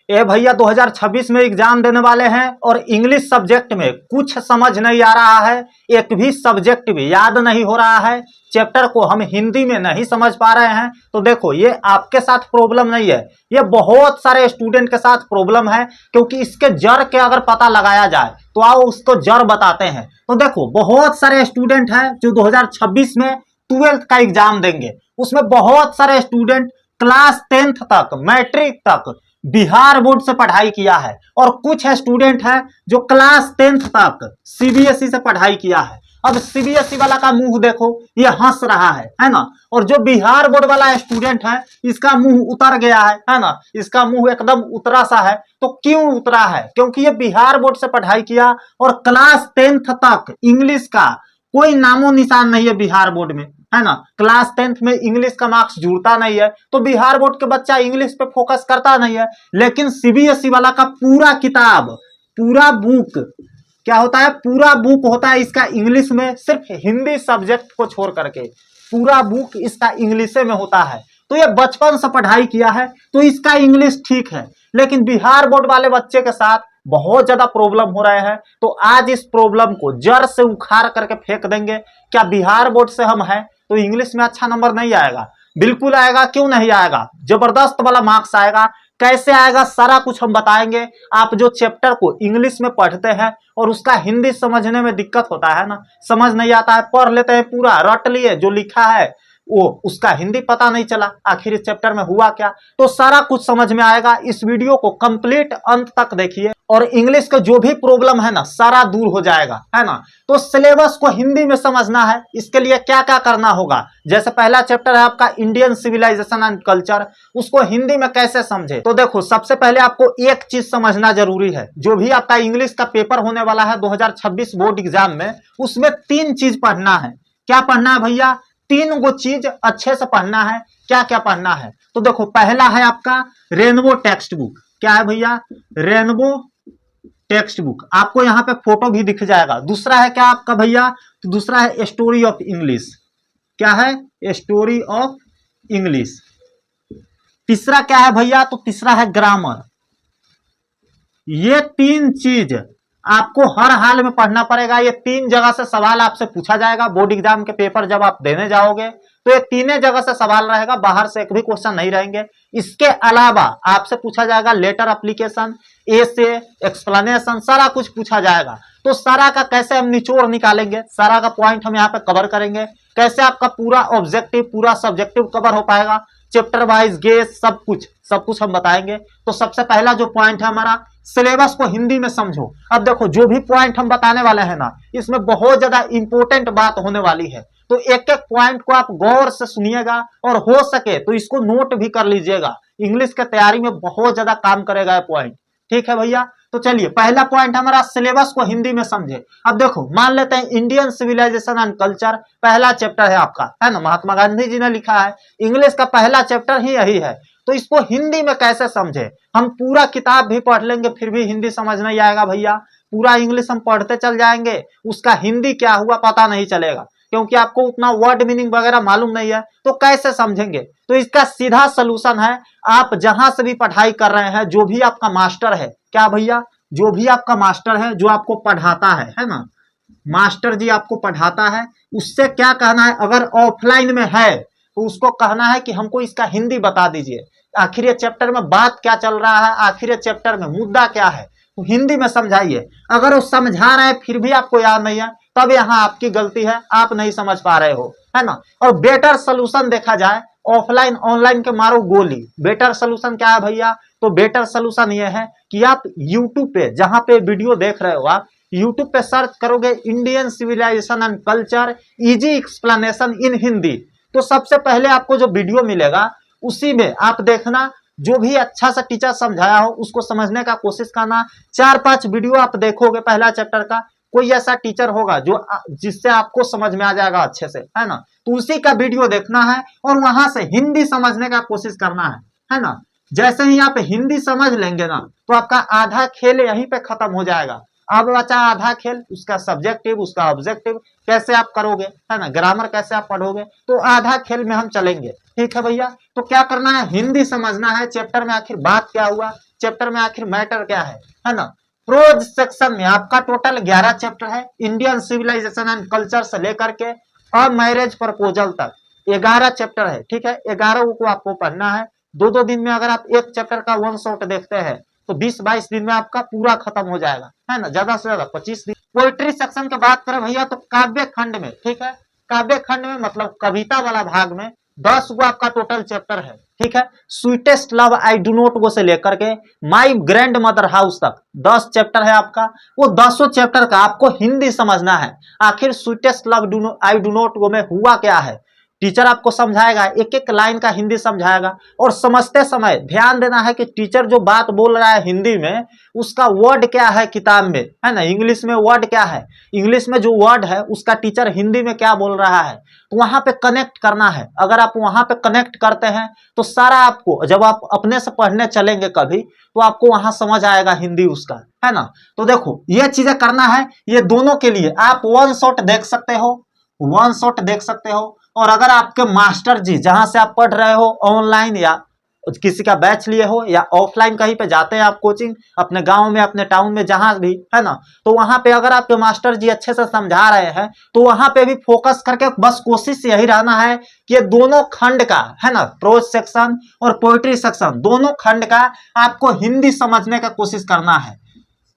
ए भैया 2026 में एग्जाम देने वाले हैं और इंग्लिश सब्जेक्ट में कुछ समझ नहीं आ रहा है, एक भी सब्जेक्ट भी याद नहीं हो रहा है, चैप्टर को हम हिंदी में नहीं समझ पा रहे हैं। तो देखो ये आपके साथ प्रॉब्लम नहीं है, ये बहुत सारे स्टूडेंट के साथ प्रॉब्लम है, क्योंकि इसके जड़ के अगर पता लगाया जाए तो आओ उसको जड़ बताते हैं। तो देखो बहुत सारे स्टूडेंट हैं जो 2026 में 12th का एग्जाम देंगे, उसमें बहुत सारे स्टूडेंट क्लास 10th तक, मैट्रिक तक बिहार बोर्ड से पढ़ाई किया है, और कुछ स्टूडेंट है जो क्लास 10th तक सीबीएसई से पढ़ाई किया है। अब सीबीएसई वाला का मुंह देखो, ये हंस रहा है ना, और जो बिहार बोर्ड वाला स्टूडेंट है इसका मुंह उतर गया है ना, इसका मुंह एकदम उतरा सा है। तो क्यों उतरा है? क्योंकि ये बिहार बोर्ड से पढ़ाई किया और क्लास 10th तक इंग्लिश का कोई नामो निशान नहीं है बिहार बोर्ड में, है ना। क्लास 10th में इंग्लिश का मार्क्स जुड़ता नहीं है, तो बिहार बोर्ड के बच्चा इंग्लिश पे फोकस करता नहीं है। लेकिन सीबीएसई वाला का पूरा किताब, पूरा बुक क्या होता है, पूरा बुक होता है इसका इंग्लिश में, सिर्फ हिंदी सब्जेक्ट को छोड़ करके पूरा बुक इसका इंग्लिश में होता है। तो ये बचपन से पढ़ाई किया है तो इसका इंग्लिश ठीक है, लेकिन बिहार बोर्ड वाले बच्चे के साथ बहुत ज्यादा प्रॉब्लम हो रहे हैं। तो आज इस प्रॉब्लम को जड़ से उखाड़ करके फेंक देंगे। क्या बिहार बोर्ड से हम हैं तो इंग्लिश में अच्छा नंबर नहीं आएगा? बिल्कुल आएगा, क्यों नहीं आएगा, जबरदस्त वाला मार्क्स आएगा। कैसे आएगा सारा कुछ हम बताएंगे। आप जो चैप्टर को इंग्लिश में पढ़ते हैं और उसका हिंदी समझने में दिक्कत होता है ना, समझ नहीं आता है, पढ़ लेते हैं पूरा, रट लिए जो लिखा है वो, उसका हिंदी पता नहीं चला आखिर इस चैप्टर में हुआ क्या, तो सारा कुछ समझ में आएगा। इस वीडियो को कंप्लीट अंत तक देखिए और इंग्लिश का जो भी प्रॉब्लम है ना सारा दूर हो जाएगा, है ना। तो सिलेबस को हिंदी में समझना है, इसके लिए क्या क्या करना होगा। जैसे पहला चैप्टर है आपका इंडियन सिविलाइजेशन एंड कल्चर, उसको हिंदी में कैसे समझे। तो देखो सबसे पहले आपको एक चीज समझना जरूरी है, जो भी आपका इंग्लिश का पेपर होने वाला है 2026 बोर्ड एग्जाम में, उसमें 3 चीज पढ़ना है। क्या पढ़ना है भैया? 3 गो चीज अच्छे से पढ़ना है। क्या क्या पढ़ना है? तो देखो पहला है आपका रेनबो टेक्स्ट बुक। क्या है भैया? रेनबो टेक्स्ट बुक, आपको यहाँ पे फोटो भी दिख जाएगा। दूसरा है क्या आपका भैया? तो दूसरा है स्टोरी ऑफ इंग्लिश। क्या है? Story of English. तीसरा क्या है भैया? तो तीसरा है ग्रामर। ये 3 चीज आपको हर हाल में पढ़ना पड़ेगा। ये 3 जगह से सवाल आपसे पूछा जाएगा बोर्ड एग्जाम के पेपर जब आप देने जाओगे, तो ये 3 जगह से सवाल रहेगा, बाहर से एक भी क्वेश्चन नहीं रहेंगे। इसके अलावा आपसे पूछा जाएगा लेटर एप्लीकेशन, एसे, एक्सप्लेनेशन, सारा कुछ पूछा जाएगा। तो सारा का कैसे हम निचोड़ निकालेंगे, सारा का पॉइंट हम यहाँ पे कवर करेंगे। कैसे आपका पूरा ऑब्जेक्टिव, पूरा सब्जेक्टिव कवर हो पाएगा, चैप्टर वाइज गेस, सब कुछ हम बताएंगे। तो सबसे पहला जो पॉइंट है हमारा, सिलेबस को हिंदी में समझो। अब देखो जो भी पॉइंट हम बताने वाले हैं ना, इसमें बहुत ज्यादा इंपॉर्टेंट बात होने वाली है, तो एक एक पॉइंट को आप गौर से सुनिएगा और हो सके तो इसको नोट भी कर लीजिएगा। इंग्लिश की तैयारी में बहुत ज्यादा काम करेगा ये पॉइंट, ठीक है भैया। तो चलिए पहला पॉइंट हमारा, सिलेबस को हिंदी में समझे। अब देखो मान लेते हैं इंडियन सिविलाइजेशन एंड कल्चर पहला चैप्टर है आपका, है ना, महात्मा गांधी जी ने लिखा है। इंग्लिश का पहला चैप्टर ही यही है, तो इसको हिंदी में कैसे समझे। हम पूरा किताब भी पढ़ लेंगे फिर भी हिंदी समझ नहीं आएगा भैया। पूरा इंग्लिश हम पढ़ते चल जाएंगे, उसका हिंदी क्या हुआ पता नहीं चलेगा, क्योंकि आपको उतना वर्ड मीनिंग वगैरह मालूम नहीं है, तो कैसे समझेंगे। तो इसका सीधा सलूशन है, आप जहां से भी पढ़ाई कर रहे हैं, जो भी आपका मास्टर है, क्या भैया, जो भी आपका मास्टर है जो आपको पढ़ाता है ना, मास्टर जी आपको पढ़ाता है, उससे क्या कहना है, अगर ऑफलाइन में है तो उसको कहना है कि हमको इसका हिंदी बता दीजिए, आखिर ये चैप्टर में बात क्या चल रहा है, आखिर ये चैप्टर में मुद्दा क्या है, तो हिंदी में समझाइए। अगर वो समझा रहे हैं फिर भी आपको याद नहीं है, तब यहाँ आपकी गलती है, आप नहीं समझ पा रहे हो, है ना। और बेटर सोल्यूशन देखा जाए, ऑफलाइन ऑनलाइन के मारो गोली। बेटर सोल्यूशन क्या है भैया? तो बेटर सोल्यूशन ये है कि आप यूट्यूब पे, जहां पे वीडियो देख रहे हो, आप यूट्यूब पे सर्च करोगे Indian civilization and culture easy explanation in Hindi, तो सबसे पहले आपको जो वीडियो मिलेगा उसी में आप देखना, जो भी अच्छा सा टीचर समझाया हो उसको समझने का कोशिश करना। 4-5 वीडियो आप देखोगे पहला चैप्टर का, कोई ऐसा टीचर होगा जो जिससे आपको समझ में आ जाएगा अच्छे से, है ना, तो उसी का वीडियो देखना है और वहां से हिंदी समझने का कोशिश करना है ना। जैसे ही आप हिंदी समझ लेंगे ना, तो आपका आधा खेल यहीं पे खत्म हो जाएगा। अब बचा आधा खेल, उसका सब्जेक्टिव, उसका ऑब्जेक्टिव कैसे आप करोगे, है ना, ग्रामर कैसे आप पढ़ोगे, तो आधा खेल में हम चलेंगे, ठीक है भैया। तो क्या करना है, हिंदी समझना है, चैप्टर में आखिर बात क्या हुआ, चैप्टर में आखिर मैटर क्या है ना। प्रोज सेक्शन में आपका टोटल 11 चैप्टर है, इंडियन सिविलाइजेशन एंड कल्चर से लेकर के और मैरिज प्रपोजल तक 11 चैप्टर है, ठीक है। 11 को आपको पढ़ना है। 2-2 दिन में अगर आप एक चैप्टर का वन शॉट देखते हैं तो 20-22 दिन में आपका पूरा खत्म हो जाएगा, है ना, ज्यादा से ज्यादा 25 दिन। पोइट्री सेक्शन की बात करें भैया तो काव्य खंड में, ठीक है, काव्य खंड में मतलब कविता वाला भाग में 10 गो आपका टोटल चैप्टर है, ठीक है। Sweetest love I do not go से लेकर के माई ग्रैंड मदर हाउस तक 10 चैप्टर है आपका। वो 10 चैप्टर का आपको हिंदी समझना है। आखिर sweetest love I do not go में हुआ क्या है, टीचर आपको समझाएगा, एक एक लाइन का हिंदी समझाएगा। और समझते समय ध्यान देना है कि टीचर जो बात बोल रहा है हिंदी में उसका वर्ड क्या है किताब में, है ना, इंग्लिश में वर्ड क्या है, इंग्लिश में जो वर्ड है उसका टीचर हिंदी में क्या बोल रहा है, तो वहां पे कनेक्ट करना है। अगर आप वहां पे कनेक्ट करते हैं तो सारा आपको, जब आप अपने से पढ़ने चलेंगे कभी तो आपको वहां समझ आएगा हिंदी उसका, है ना। तो देखो ये चीजें करना है। ये दोनों के लिए आप वन शॉट देख सकते हो, वन शॉट देख सकते हो। और अगर आपके मास्टर जी जहां से आप पढ़ रहे हो ऑनलाइन या किसी का बैच लिए हो या ऑफलाइन कहीं पे जाते हैं आप कोचिंग अपने गांव में अपने टाउन में जहां भी, है ना, तो वहां पे अगर आपके मास्टर जी अच्छे से समझा रहे हैं तो वहां पे भी फोकस करके बस कोशिश यही रहना है कि ये दोनों खंड का, है ना, प्रोज सेक्शन और पोइट्री सेक्शन दोनों खंड का आपको हिंदी समझने का कोशिश करना है।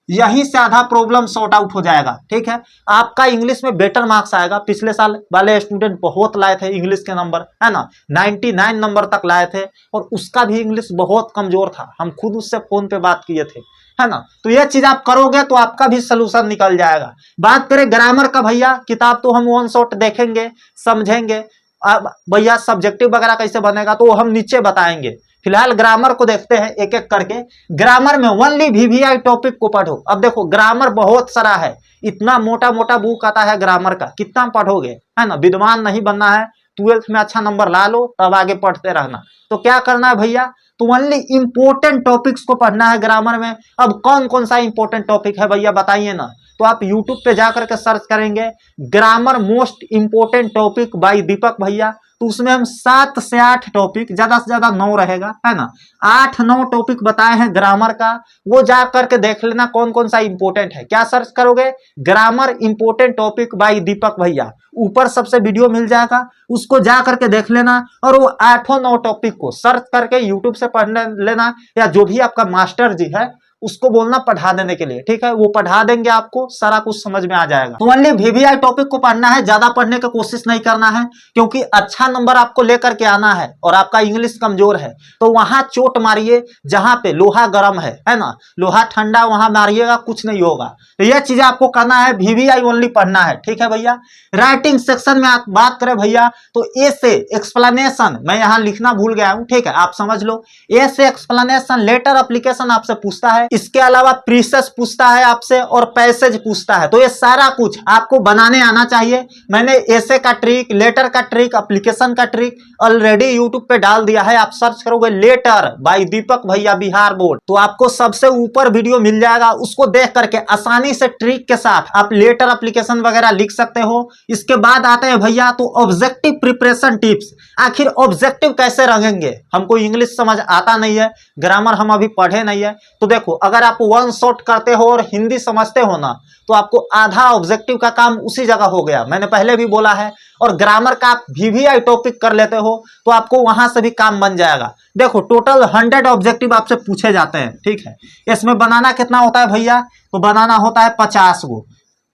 यहीं से आधा प्रॉब्लम सॉर्ट आउट हो जाएगा, ठीक है। आपका इंग्लिश में बेटर मार्क्स आएगा। पिछले साल वाले स्टूडेंट बहुत लाए थे इंग्लिश के नंबर, है ना, 99 नंबर तक लाए थे और उसका भी इंग्लिश बहुत कमजोर था। हम खुद उससे फोन पे बात किए थे, है ना। तो यह चीज आप करोगे तो आपका भी सोल्यूशन निकल जाएगा। बात करें ग्रामर का भैया, किताब तो हम वन शॉट देखेंगे समझेंगे। अब भैया सब्जेक्टिव वगैरह कैसे बनेगा तो हम नीचे बताएंगे। फिलहाल ग्रामर को देखते हैं एक एक करके। ग्रामर में ओनली वीवीआई टॉपिक को पढ़ो। अब देखो ग्रामर बहुत सारा है, इतना मोटा मोटा बुक आता है ग्रामर का, कितना पढ़ोगे, है ना। विद्वान नहीं बनना है, 12th में अच्छा नंबर ला लो तब आगे पढ़ते रहना। तो क्या करना है भैया, तो ओनली इंपोर्टेंट टॉपिक्स को पढ़ना है ग्रामर में। अब कौन कौन सा इंपोर्टेंट टॉपिक है भैया बताइए ना। तो आप यूट्यूब पे जाकर के सर्च करेंगे grammar most important topic by Deepak भैया, तो उसमें हम 7 से 8 टॉपिक, ज्यादा से ज्यादा 9 रहेगा, है ना, 8-9 टॉपिक बताए हैं ग्रामर का। वो जा करके देख लेना कौन कौन सा इंपोर्टेंट है। क्या सर्च करोगे, grammar important topic by Deepak भैया, ऊपर सबसे वीडियो मिल जाएगा, उसको जा करके देख लेना। और वो 8-9 टॉपिक को सर्च करके यूट्यूब से पढ़ने लेना, या जो भी आपका मास्टर जी है उसको बोलना पढ़ा देने के लिए, ठीक है, वो पढ़ा देंगे, आपको सारा कुछ समझ में आ जाएगा। तो ओनली वीवीआई टॉपिक को पढ़ना है, ज्यादा पढ़ने की कोशिश नहीं करना है, क्योंकि अच्छा नंबर आपको लेकर के आना है और आपका इंग्लिश कमजोर है तो वहां चोट मारिए जहां पे लोहा गर्म है ना, लोहा ठंडा वहां मारिएगा कुछ नहीं होगा। तो यह चीजें आपको करना है, वीवीआई ओनली पढ़ना है, ठीक है भैया। राइटिंग सेक्शन में आप बात करें भैया तो ए से एक्सप्लेनेशन, मैं यहाँ लिखना भूल गया हूँ, ठीक है, आप समझ लो। ए से एक्सप्लेनेशन, लेटर एप्लीकेशन आपसे पूछता है, इसके अलावा प्रीसेस पूछता है आपसे और पैसेज पूछता है। तो ये सारा कुछ आपको बनाने आना चाहिए। मैंने एसे का ट्रिक, लेटर का ट्रिक, एप्लीकेशन का ट्रिक ऑलरेडी यूट्यूब पे डाल दिया है। आप सर्च करोगे लेटर बाय दीपक भैया बिहार बोर्ड तो आपको सबसे ऊपर वीडियो मिल जाएगा। उसको देख करके आसानी से ट्रिक के साथ आप लेटर एप्लीकेशन वगैरह लिख सकते हो। इसके बाद आते हैं भैया तो ऑब्जेक्टिव प्रिपरेशन टिप्स। आखिर ऑब्जेक्टिव कैसे रखेंगे, हमको इंग्लिश समझ आता नहीं है, ग्रामर हम अभी पढ़े नहीं है। तो देखो अगर आप वन शॉट करते हो और हिंदी समझते हो ना तो आपको आधा ऑब्जेक्टिव का काम उसी जगह हो गया, मैंने पहले भी बोला है। और ग्रामर का आप वीवीआई टॉपिक कर लेते हो तो आपको वहां से भी काम बन जाएगा। देखो टोटल 100 ऑब्जेक्टिव आपसे पूछे जाते हैं, ठीक है। इसमें बनाना कितना होता है भैया, तो बनाना होता है 50 गो।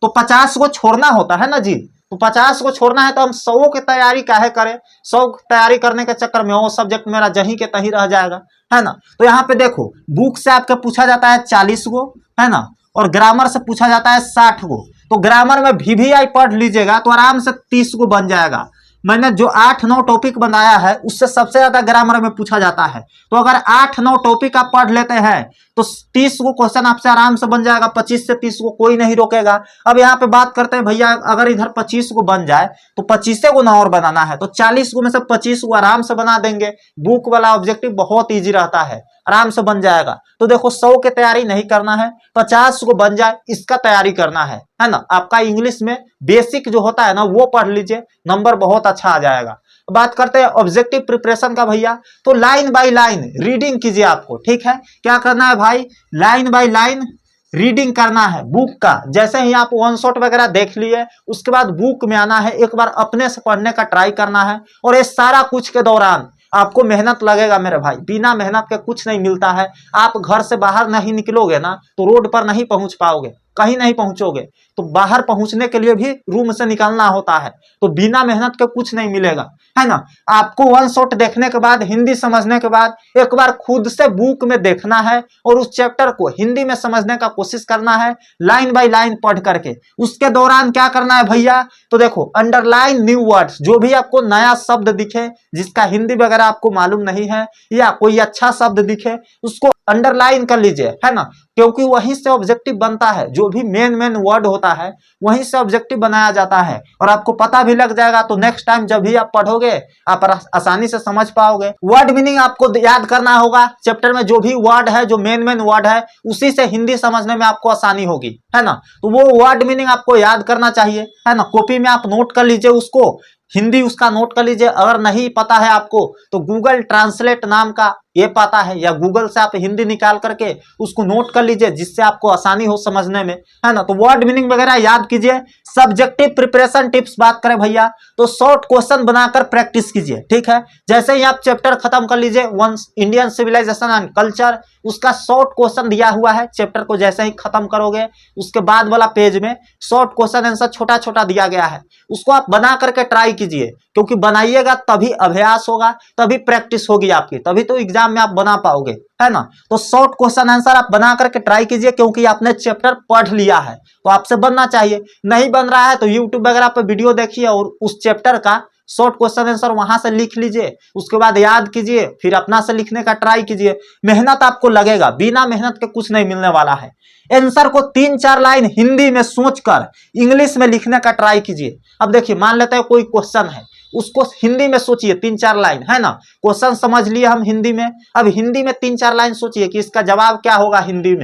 तो 50 को छोड़ना होता है ना जी, तो 50 को छोड़ना है तो हम 100 की तैयारी काहे करें। 100 तैयारी करने के चक्कर में वो सब्जेक्ट मेरा जहीं के तहीं रह जाएगा, है ना। तो यहाँ पे देखो बुक से आपके पूछा जाता है 40 गो, है ना, और ग्रामर से पूछा जाता है 60 गो। तो ग्रामर में वीवीआई पढ़ लीजिएगा तो आराम से 30 गो बन जाएगा। मैंने जो 8-9 टॉपिक बनाया है उससे सबसे ज्यादा ग्रामर में पूछा जाता है। तो अगर 8-9 टॉपिक आप पढ़ लेते हैं तो 30 को क्वेश्चन आपसे आराम से बन जाएगा। 25 से 30 को कोई नहीं रोकेगा। अब यहाँ पे बात करते हैं भैया अगर इधर 25 को बन जाए तो 25 को ना और बनाना है तो 40 को में से 25 को आराम से बना देंगे। बुक वाला ऑब्जेक्टिव बहुत ईजी रहता है, आराम से बन जाएगा। तो देखो 100 की तैयारी नहीं करना है, 50 को बन जाए इसका तैयारी करना है ना। आपका इंग्लिश में बेसिक जो होता है ना वो पढ़ लीजिए, नंबर बहुत अच्छा आ जाएगा। बात करते हैं ऑब्जेक्टिव प्रिपरेशन का भैया, तो लाइन बाय लाइन रीडिंग कीजिए आपको, ठीक है। क्या करना है भाई, लाइन बाय लाइन रीडिंग करना है बुक का। जैसे ही आप वन शॉट वगैरह देख लिए, उसके बाद बुक में आना है, एक बार अपने से पढ़ने का ट्राई करना है। और ये सारा कुछ के दौरान आपको मेहनत लगेगा मेरे भाई, बिना मेहनत के कुछ नहीं मिलता है। आप घर से बाहर नहीं निकलोगे ना तो रोड पर नहीं पहुंच पाओगे, कहीं नहीं पहुंचोगे। तो बाहर पहुंचने के लिए भी रूम से निकलना होता है, तो बिना मेहनत के कुछ नहीं मिलेगा, है ना। आपको वन शॉट देखने के बाद, हिंदी समझने के बाद, एक बार खुद से बुक में देखना है और उस चैप्टर को हिंदी में समझने का कोशिश करना है, लाइन बाय लाइन पढ़ करके। उसके दौरान क्या करना है भैया, तो देखो अंडरलाइन न्यू वर्ड्स, जो भी आपको नया शब्द दिखे जिसका हिंदी वगैरह आपको मालूम नहीं है, या कोई अच्छा शब्द दिखे, उसको अंडरलाइन कर लीजिए, है ना। क्योंकि वहीं से ऑब्जेक्टिव बनता है, जो भी मेन वर्ड होता है वहीं से ऑब्जेक्टिव बनाया जाता है। और आपको पता भी लग जाएगा, तो नेक्स्ट टाइम जब भी आप पढ़ोगे आप आसानी से समझ पाओगे। वर्ड मीनिंग आपको याद करना होगा, चैप्टर में जो भी वर्ड है, जो मेन वर्ड है, उसी से हिंदी समझने में आपको आसानी होगी, है ना। तो वो वर्ड मीनिंग आपको याद करना चाहिए, है ना। कॉपी में आप नोट कर लीजिए उसको, हिंदी उसका नोट कर लीजिए। अगर नहीं पता है आपको तो गूगल ट्रांसलेट नाम का ये पता है, या गूगल से आप हिंदी निकाल करके उसको नोट कर लीजिए, जिससे आपको आसानी हो समझने में, है ना। तो वर्ड मीनिंग वगैरह याद कीजिए। सब्जेक्टिव प्रिपरेशन टिप्स बात करें भैया, तो शॉर्ट क्वेश्चन बनाकर प्रैक्टिस कीजिए, ठीक है। जैसे ही आप चैप्टर खत्म कर लीजिए, one Indian civilization and culture, उसका शॉर्ट क्वेश्चन दिया हुआ है। चैप्टर को जैसे ही खत्म करोगे, उसके बाद वाला पेज में शॉर्ट क्वेश्चन आंसर छोटा छोटा दिया गया है, उसको आप बना करके ट्राई कीजिए। क्योंकि बनाइएगा तभी अभ्यास होगा, तभी प्रैक्टिस होगी आपकी, तभी तो एग्जाम में आप बना पाओगे, है ना। तो शॉर्ट क्वेश्चन आंसर आप बना करके ट्राई कीजिए, क्योंकि आपने चैप्टर पढ़ लिया है तो आपसे बनना चाहिए। नहीं बन रहा है तो यूट्यूब वगैरह पे वीडियो देखिए और उस चैप्टर का शॉर्ट क्वेश्चन आंसर वहां से लिख लीजिए, उसके बाद याद कीजिए, फिर अपना से लिखने का ट्राई कीजिए। मेहनत आपको लगेगा, बिना मेहनत के कुछ नहीं मिलने वाला है। आंसर को 3-4 लाइन हिंदी में सोचकर इंग्लिश में लिखने का ट्राई कीजिए। अब देखिए, मान लेते हैं कोई क्वेश्चन है, उसको हिंदी में सोचिए 3-4 लाइन, है ना। क्वेश्चन समझ लिए हम हिंदी में, अब हिंदी में 3-4 लाइन सोचिए कि इसका जवाब क्या होगा हिंदी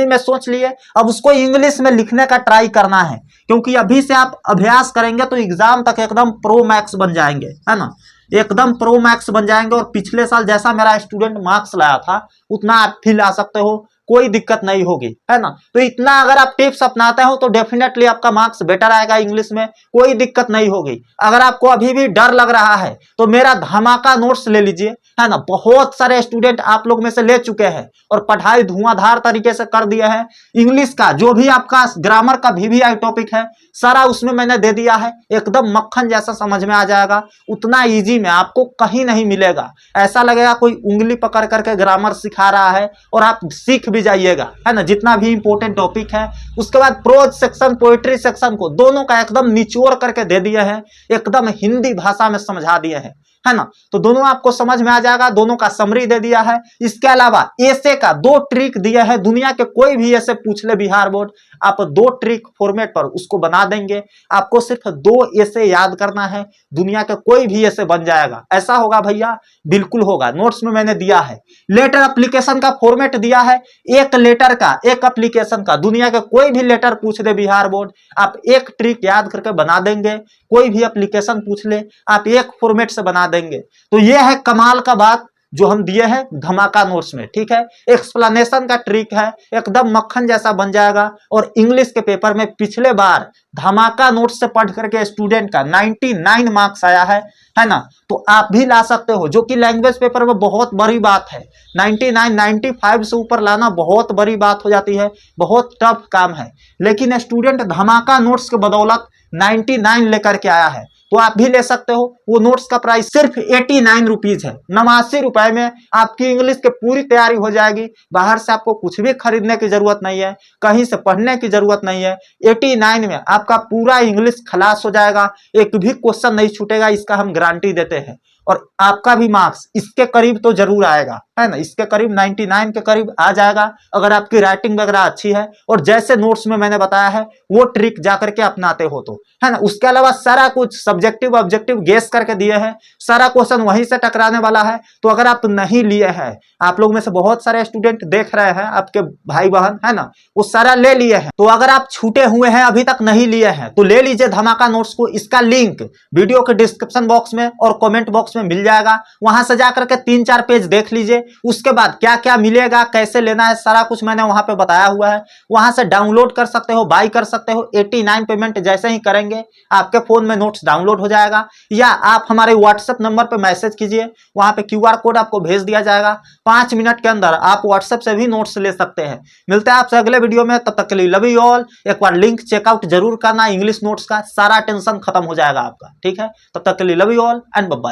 में सोच लिए। अब उसको इंग्लिश में लिखने का ट्राई करना है, क्योंकि अभी से आप अभ्यास करेंगे तो एग्जाम तक एकदम प्रो मैक्स बन जाएंगे, है ना। एकदम प्रो मैक्स बन जाएंगे। और पिछले साल जैसा मेरा स्टूडेंट मार्क्स लाया था, उतना आप भी ला सकते हो, कोई दिक्कत नहीं होगी, है ना। तो इतना अगर आप टिप्स अपनाते हो तो डेफिनेटली आपका मार्क्स बेटर आएगा इंग्लिश में, कोई दिक्कत नहीं होगी। अगर आपको अभी भी डर लग रहा है तो मेरा धमाका नोट्स ले लीजिए, है ना। बहुत सारे स्टूडेंट आप लोग में से ले चुके हैं और पढ़ाई धुआंधार तरीके से कर दिए हैं। इंग्लिश का जो भी आपका ग्रामर का VVI टॉपिक है, सारा उसमें मैंने दे दिया है, एकदम मक्खन जैसा समझ में आ जाएगा। उतना इजी में आपको कहीं नहीं मिलेगा। ऐसा लगेगा कोई उंगली पकड़ करके ग्रामर सिखा रहा है, और आप सीख भी जाइएगा, है ना, जितना भी इंपॉर्टेंट टॉपिक है। उसके बाद प्रोज सेक्शन, पोएट्री सेक्शन को दोनों का एकदम निचोड़ करके दे दिए हैं, एकदम हिंदी भाषा में समझा दिए हैं, है ना। तो दोनों आपको समझ में आ जाएगा, दोनों का समरी दे दिया है। इसके अलावा एसे का 2 ट्रिक दिया है, दुनिया के कोई भी एसे पूछ ले बिहार बोर्ड, आप 2 ट्रिक फॉर्मेट पर उसको बना देंगे। आपको सिर्फ 2 एसे याद करना है, दुनिया के कोई भी एसे बन जाएगा। ऐसा होगा भैया? बिल्कुल होगा, नोट्स में मैंने दिया है। लेटर एप्लीकेशन का फॉर्मेट दिया है, एक लेटर का, एक एप्लीकेशन का, दुनिया के कोई भी लेटर पूछ दे बिहार बोर्ड, आप एक ट्रिक याद करके बना देंगे। कोई भी एप्लीकेशन पूछ ले, आप एक फॉर्मेट से बना देंगे। तो ये है कमाल का बात जो हम दिए हैं धमाका नोट्स में, ठीक है। एक्सप्लेनेशन का ट्रिक है, एकदम मक्खन जैसा बन जाएगा। और इंग्लिश के पेपर में पिछले बार धमाका नोट्स से पढ़ करके स्टूडेंट का 99 मार्क्स आया है ना। तो आप भी ला सकते हो, जो कि लैंग्वेज पेपर में बहुत बड़ी बात है। 99, 95 से ऊपर लाना बहुत बड़ी बात हो जाती है, बहुत टफ काम है। लेकिन स्टूडेंट धमाका नोट्स के बदौलत 99 लेकर के आया है, तो आप भी ले सकते हो। वो नोट्स का प्राइस सिर्फ 89 रुपीज है। 89 रुपए में आपकी इंग्लिश की पूरी तैयारी हो जाएगी। बाहर से आपको कुछ भी खरीदने की जरूरत नहीं है, कहीं से पढ़ने की जरूरत नहीं है। 89 में आपका पूरा इंग्लिश खलास हो जाएगा, एक भी क्वेश्चन नहीं छूटेगा, इसका हम गारंटी देते हैं। और आपका भी मार्क्स इसके करीब तो जरूर आएगा, है ना, इसके करीब 99 के करीब आ जाएगा अगर आपकी राइटिंग वगैरह अच्छी है और जैसे नोट्स में मैंने बताया है वो ट्रिक जाकर के अपनाते हो तो, है ना। उसके अलावा सारा कुछ सब्जेक्टिव ऑब्जेक्टिव गेस करके दिए हैं, सारा क्वेश्चन वहीं से टकराने वाला है। तो अगर आप नहीं लिए हैं, आप लोग में से बहुत सारे स्टूडेंट देख रहे हैं, आपके भाई बहन, है ना, वो सारा ले लिए हैं। तो अगर आप छूटे हुए हैं, अभी तक नहीं लिए हैं, तो ले लीजिए धमाका नोट्स को। इसका लिंक वीडियो के डिस्क्रिप्शन बॉक्स में और कमेंट बॉक्स में मिल जाएगा, वहां से जाकर के 3-4 पेज देख लीजिए। उसके बाद क्या क्या मिलेगा, कैसे लेना है, सारा कुछ मैंने वहां पे बताया हुआ है। वहां से डाउनलोड कर सकते हो, बाई कर सकते हो। 89 पेमेंट जैसे ही करेंगे आपके फोन में नोट्स डाउनलोड हो जाएगा, या आप हमारे व्हाट्सएप नंबर पे मैसेज कीजिए, वहां पे QR कोड आपको भेज दिया जाएगा। 5 मिनट के अंदर आप व्हाट्सएप से भी नोट्स ले सकते हैं। मिलते हैं आपसे अगले वीडियो में, तब तक के लिए लव यू ऑल। एक बार लिंक चेकआउट जरूर करना इंग्लिश नोट्स का, सारा टेंशन खत्म हो जाएगा आपका, ठीक है। तब तक के लिए love you all and bye bye.